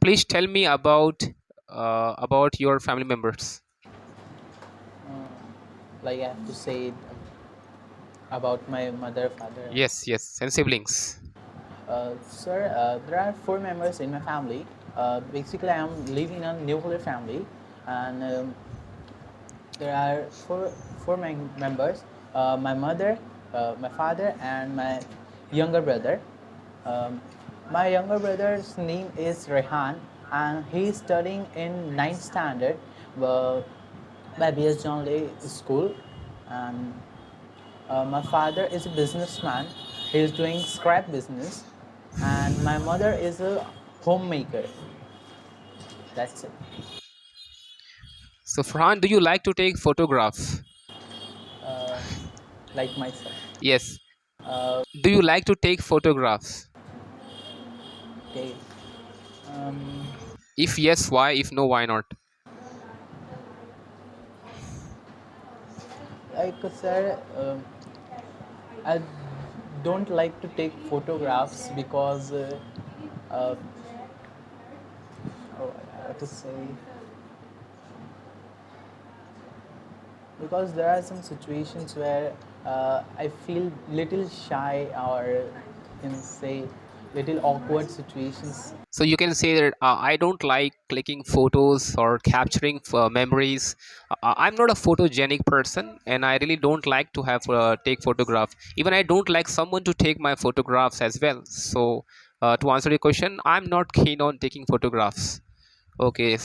Please tell me about your family members. Uh, like I have to say about my mother, father. Yes, yes, and siblings. Sir, there are four members in my family. Basically, I am living in a nuclear family, and there are four members. My mother, my father, and my younger brother. Um, my younger brother's name is Rehan, and he is studying in ninth standard by B.S. John Lay School. And my father is a businessman. He is doing scrap business, and my mother is a homemaker. That's it. So, Farhan, do you like to take photographs? Uh, like myself. Yes. Uh, Do you like to take photographs? okay. Um, If yes, why? If no, why not? like sir, I don't like to take photographs because uh, oh, I have to say because there are some situations where I feel little shy or can say little awkward situations. So you can say that I don't like clicking photos or capturing memories. I'm not a photogenic person, and I really don't like to have take photographs. Even I don't like someone to take my photographs as well. So to answer your question, I'm not keen on taking photographs. Okay.